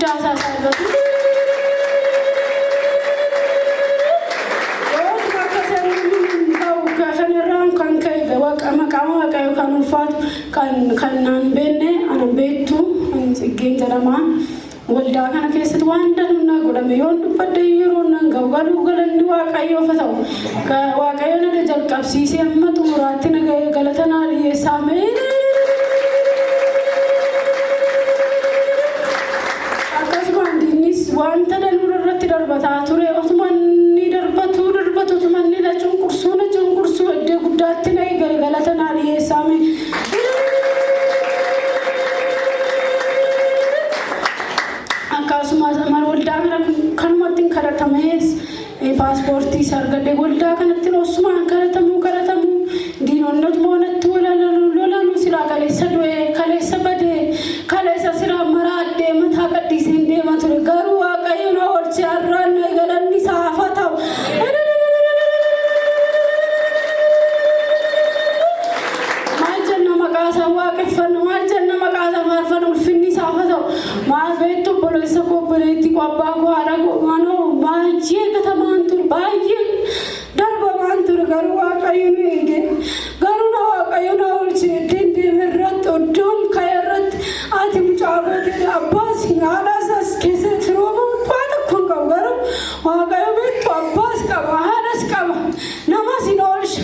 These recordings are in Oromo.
guddaa salphatu. Maqama waaqayyo kan ulfaatu kan naan beenne ana beektu Tsiggeen jedhama. Waldaa kana keessatti waan danuunaa godhame yoon dubbadde yeroo nan ga'u galuu galanni waaqayyoof haa ta'u. Waaqayyo na jalqabsiisee amma xumuraatti na galata naa dhiyeessaa mee. Akkasuma diinnis wanta danuun irratti darbataa ture otuma inni darbatu otuma inni na cunqursuu iddoo guddaatti na galata naa dhiyeessaa mee. Akkasuma waldaa kanumatti kadhatamees paaspoortii sargadee waldaa kanatti osumaan kadhatamu diinonni moonatti lolanu silaa kaleessa du'ee kaleessa badee kaleessa silaa maraadhee mataa qaddiseen deema ture garuu waaqayyo na oolchee har'aan galanni isaaf haa ta'u. Maal jenna maqaa isaa waaqeffannu maal jenna maqaa isaa faarfannu ulfinni isaaf haa ta'u. Maal beektu obboleessa koo obboleettii koo abbaa koo haadha koo manoo baay'ee gatamaan ture baay'ee darbamaan ture garuu waaqayyo nu eege garuu na waaqayyo na oolchee deemee irratti iddoon ka'e irratti ati mucaa godhee abbaas haadhaas as keessatti roobuu waan tokko hin qabu garuu waaqayyo beektu abbaas qaba haadhas qaba namas hin oolcha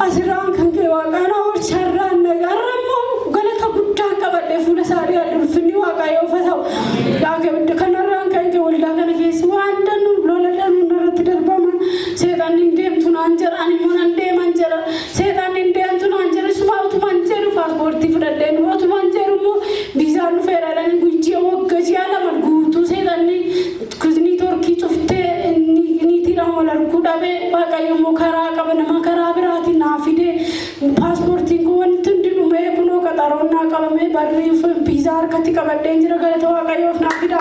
asirraan kan ka'e waaqayyo na oolcha irraan nagarra immoo galata guddaa qabadhee fuula isaanii ulfinni waaqayyoof haa ta'u. Yaaqee kanarraan kan ka'e waldaa kana keessa waan danuun lola danuun irratti darbama seetaan hin deemtu naan jedha ani immoo nan deeman jedha seetaan hin deemtu naan jedha suma utumaan jedhu paaspoortii fudhadheen utumaan jedhu immoo viizaan dhufee dhalanii guyyaa waggaa ji'a lama guutuu seetaan ni torkii cuftee niitiidhaan wal arguu dhabee waaqayyo immoo karaa qaba nama karaa biraatiin naa fidee paaspoortiin kun wanti hundi dhumee kunoo qaxaroon naa qabamee barrii viizaa harkatti qabadheen jira galata waaqayyoof naa fida.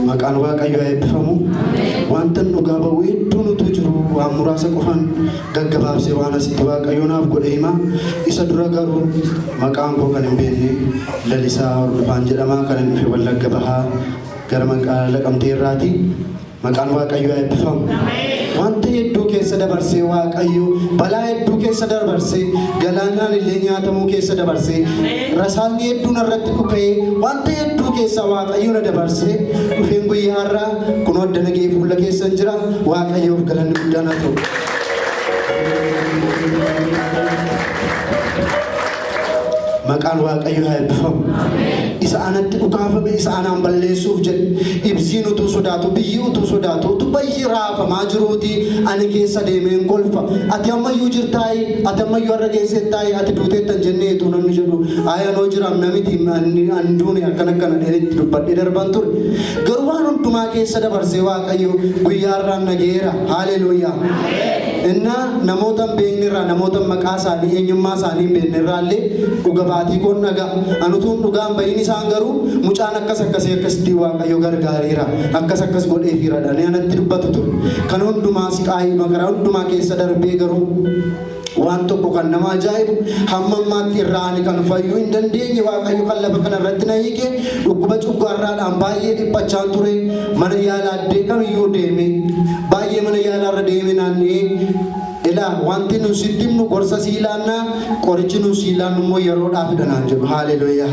Maqaan waaqayyoo eebbifamu wanta dhugaa ba'u hedduun utuu jiru waan muraasa qofaan gaggabaabsee waan asitti waaqayyoo naaf godhe hima isa dura garuu maqaan koo kan hin beekne lalisaa hordofaan jedhamaa kan hin dhufe Wallagga Bahaa gara magaalaa Naqamtee irraati. Maqaan waaqayyoo eebbifamu wanta hedduu keessa dabarsee waaqayyo balaa hedduu keessa dabarsee galaanaan illee nyaatamuu keessa dabarsee rasaasni hedduun irratti dhukee wanta hedduu keessa waaqayyo na dabarsee dhufeen guyyaa har'aa kun adda nagee fuula keessa jira waaqayyoof galanni guddaan haa ta'u. Maqaan waaqayyoo haa eebbifamu. Isa anatti dhukaafame isa anaan balleessuuf jedhe ibsiin utuu sodaatu biyyi utuu sodaatu utuu baay'ee raafamaa jiruuti ani keessa deemeen kolfa ati ammayyuu jirtaayi ati ammayyuu har'a geessettaayi ati duuteettan jennee eetuu namni jedhu ayanoo jiraam namiti anduune akkana dheeritti dubbadhee darban ture garuu waan hundumaa keessa dabarsee waaqayyo guyyaa har'aan nageera haaleluuyaa. Inna namoota beeknirraa namoota maqaa isaanii eenyummaa isaanii beeknirraallee dhuga baatii koon dhagaa anutuun dhugaan bayin isaan garuu mucaan akkasitti waaqayyo gargaareera akkas godheefiira dhanii anatti dubbatu ture kan hundumaa siqaayii maqaraa hundumaa keessa darbee garuu waan tokko kan nama ajaa'ibu hamma ammaatti irraani kan fayyuu hin dandeenye waaqayyo kan lafa kana irratti na hiike dhukkuba cuggaarraadhaan baay'ee dhiphachaan ture mana yaalaa addee kamiyyuu deeme baay'ee mana yaalaarra deeme naannee ilaa wanti nu sitti himnu gorsa siilaannaa qorichi nu siilaannu immoo yeroodhaaf dhanaan jedhu haaleluuyaa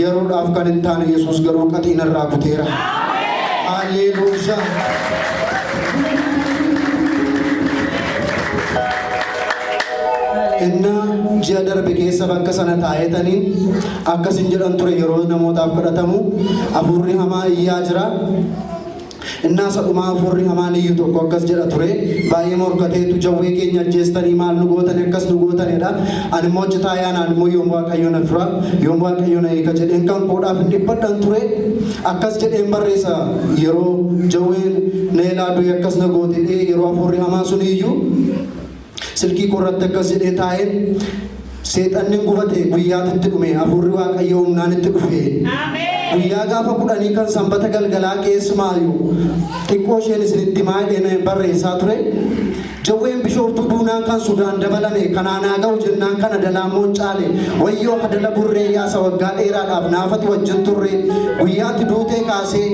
yeroodhaaf kan hin taane Yesuus garuu qaxiina irraa kuteera haaleluuyaa. Inna ji'a darbe keessa bakka sana taa'etaniin akkasin jedhan ture yeroo namootaaf kadhatamu hafuurri hamaa iyyaa jira. Innaa sadhumaa hafuurri hamaan iyyuu tokko akkas jedha ture baay'ee morkateetu jawwee keenya ajjeestanii maal nu gootanii akkas nu gootanidha. Ani immoo hojjetaa yaanaan immoo yoom waaqayyo na fira yoom waaqayyo na eega jedheen kan koodhaaf hin dhibbadhan ture akkas jedheen barreessa yeroo jawween na ilaaduu akkas na gootedhee yeroo hafuurri hamaa sun iyyuu silkii korratti akkas jedhee taa'een seexanni gubate guyyaatti dhume hafuurri waaqayyo humnaan itti dhufe. Ameen. guyyaa gaafa kudhanii kan sanbata galgalaa keessumaayyuu xiqqoo isheen isinitti maayidheen barreessaa ture. Jawween bishooftuu duunaan kan Sudaan dabalame kanaanaa ga'u jennaan kana dalaamoon caale wayyoo hadala burree yaasa waggaa dheeraadhaaf naafati wajjin turre guyyaatti duutee kaasee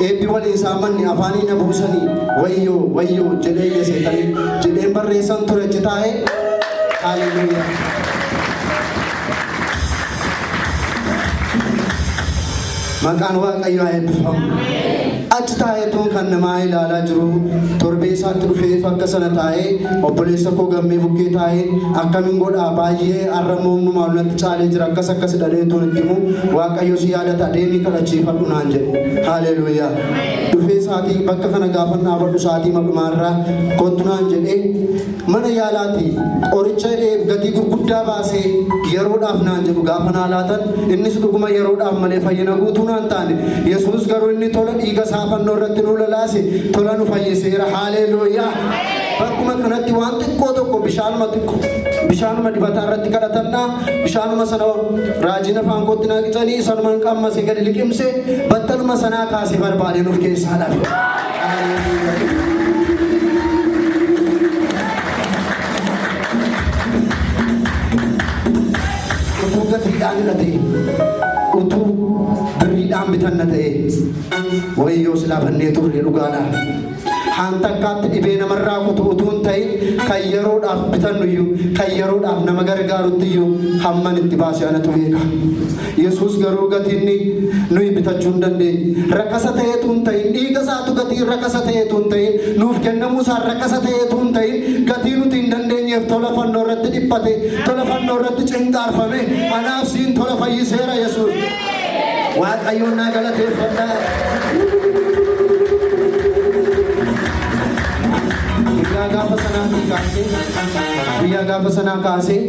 eebbi waliin saamanni afaanii na buusanii wayyoo jedhee yeseetanii jedheen barreessan ture achi taa'ee. Hallelujah. Maqaan Waaqayyoo haa eebbifamu. Achi taa'eetuun kan namaa ilaalaa jiru torbee isaatti dhufee akka sana taa'ee obboleessa koo gammee bukkee taa'ee akkamiin godhaa baay'ee arramoomnumaa natti caalee jira akkas dhaleetuun itti himu Waaqayyo si yaadata deemii kadhachiifadhu naan jedhe. Haalleluuyaa. Dhufee saatii bakka kana gaafa dhaabadhu saatii maqmaarraa kottu naan jedhee mana yaalaati qoricha gatii gurguddaa baasee yeroodhaaf naan jedhu gaafa naa laatan innis dhuguma yeroodhaaf malee fayyina guutuu naan taane Yesuus garuu inni tola dhiiga saafannoo irratti nu lolaase tola nu fayyiseera. Haalleluuyaa. Bakkuma kanatti waan xiqqoo tokko bishaanuma dibataa irratti kadhatannaa bishaanuma sana raajiin afaan kootti naa qicanii sanuma qammase gadi liqimse battaluma sanaa kaasee barbaade nuuf keessaa dhabe. Utuu gatiidhaan hidhatee utuu birriidhaan bitanna ta'e wayyoo silaa bannee turre dhugaadhaan. Hanta akkaatti dhibee namarraa kutu utuun ta'in kan yeroodhaaf bitannuyyuu kan yeroodhaaf nama gargaaruttiyyu hamman itti baase anatu beeka. Yesuus garuu gatiinni nuyi bitachuu hin dandeenye. Rakkasa ta'eetu hin ta'in dhiiga isaatu gatii rakkasa ta'eetu hin ta'in nuuf kennamuu isaan rakkasa ta'eetu hin ta'in gatii nuti hin dandeenyeef tola fannoo irratti dhiphate tola fannoo irratti cinqaarfame anaaf siin tola fayyiseera Yesuus. Waaqayyoon naa galateeffadhaa. Guyyaa gaafa sanaa kaasee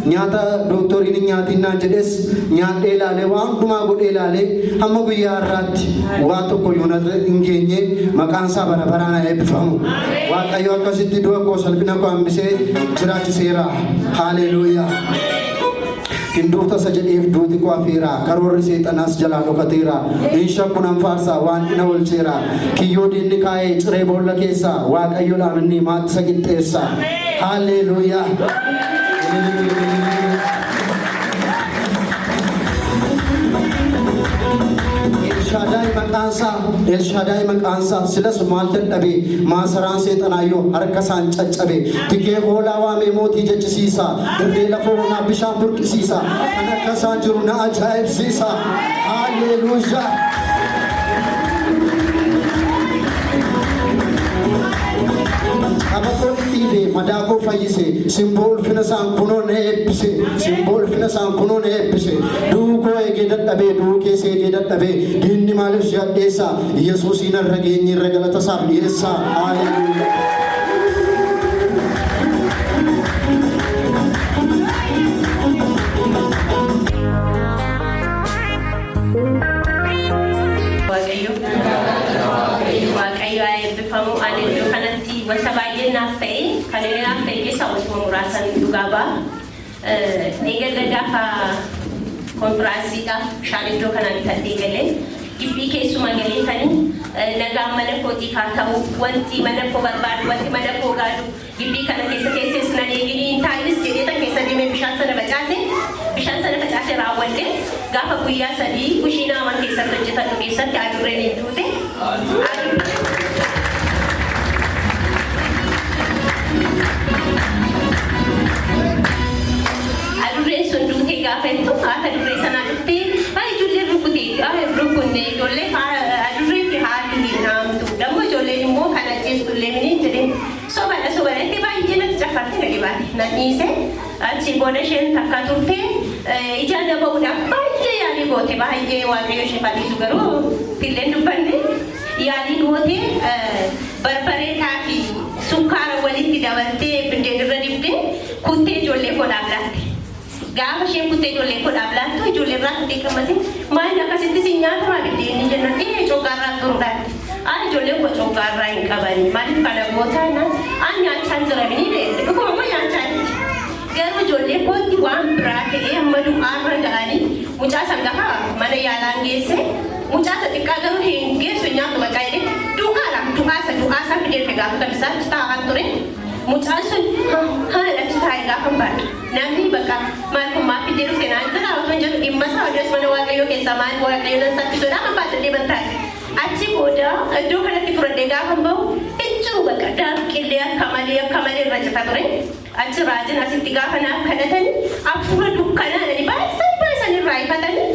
nyaata dooktoriin nyaatiin naan jedhes nyaadhee ilaalee waan hundumaa godhee ilaalee hamma guyyaa har'aatti waa tokko yoo hin geenye maqaan isaa bara baraan haa eebbifamu. Waaqayyo akkasitti du'a koo salphina koo hambisee jiraachiseera. Haalleluuyaa. Hinduuta isa jedheef duuti koo hafeera karoorri seexanaas jalaa dhokateera insha kunan faarsaa waan dhina olcheera kiyyoo diinni kaa'ee ciree boolla keessaa Waaqayyo dhaaminni maatti isa qixxeessa. Haalleluuyaa. Elshadaay maqaansaa silas maal dadhabee maasaraan seexanaayyoo harka isaan caccabe tikee hoolaa waamee mootii jechisiisa dirree lafa onaa bishaan burqisiisa kan akka isaan jiru na ajaa'ibsiisa. Haalleluuyaa. Abakoo dhiibee madaakoo fayyise simboo ulfina isaan kunoo na eebbise simboo ulfina isaan kunoo na eebbise duukoo eegee dadhabee duukees eegee dadhabee diinni maaliif si addeessaa Yesuusiin irra geenye irra galata isaaf dhiyeessaa. Haalleluuyaa. Waaqayyo haa eebbifamu. Ani iddoo kanatti wanta baay'ee naaf ta'e kan inni naaf ta'e keessaa wantuma muraasan dhugaa ba'a. Eegalla gaafa konfiraansiidhaaf bishaan iddoo kana bitadhee galee gibbii keessuma galee tanii nagaan mana kootiif haa ta'u wanti mana koo barbaadu wanti mana koo gaadu gibbii kana keessa keesses na eeganii hin taa'inis jedhee tan keessa deemee bishaan sana facaase raawwadhe gaafa guyyaa sadii kushiinaa mana keessatti hojjetan keessatti adurreen hin duute. Adurreen sun duute gaafa jettu haata durree sanaa dhuftee ijoollee rukkutee ijoollee adurree fi haati hin haamtu dammoo ijoolleen immoo kan ajjeestullee miniin jedhee sobadha baay'ee natti caffarte gadi baate nan dhiise achi booda isheen takka turtee ijaan daba'uudhaaf baay'ee yaalii goote baay'ee Waaqayyo ishee fadhiisu garuu illeen dubbanne yaalii goote barbareedaa fi sukkaara walitti dabaltee biddeen irra dibdee kuttee ijoollee koodhaaf laatte. Gaafa isheen kuttee ijoollee koodhaaf laattu ijoollee irraa kuttee qammase maal akkasitti si nyaatamaa biddeen jennan coggaarraa turuudhaatti. Ani ijoolleen koo coggaarraa hin qabani maaliif kana gootaa ani nyaachaan jiramanii beekte dhuguma immoo nyaachaa jirti. Garuu ijoollee kootti waan biraa ta'ee amma du'aarra ga'anii mucaa sangaha mana yaalaan geesse mucaa xiqqaa garuu hin geessu nyaatu bakka jedhe du'aasa fidee gaafa kamisaa taa'an ture mucaan sun haala achi taa'ee gaafa baadhu namni bakka maal kun maaf fidee dhufte naan jira otoo hin jedhu dhimma isaa odees mana waaqayyoo keessaa maal waaqayyoo nan saffisuudha kan baadhadhee bantaa'e achi booda iddoo kanatti fudhadhee gaafa bahu ijjiru bakka daaqillee akka malee irra cita ture achi raajin asitti gaafa naaf kadhatanii hafuura dukkanaadhani baay'isan irraa ifatanii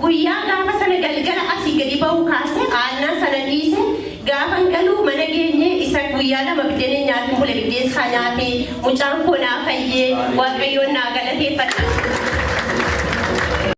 guyyaa gaafa sana galgala asii gadi bahu kaase aannan sana dhiise gaafa galuu mana geenye isa guyyaa lama biddeen nyaatiin bule biddeen isaa nyaatee mucaan koo naa fayyee waaqayyoon naa galateeffadha.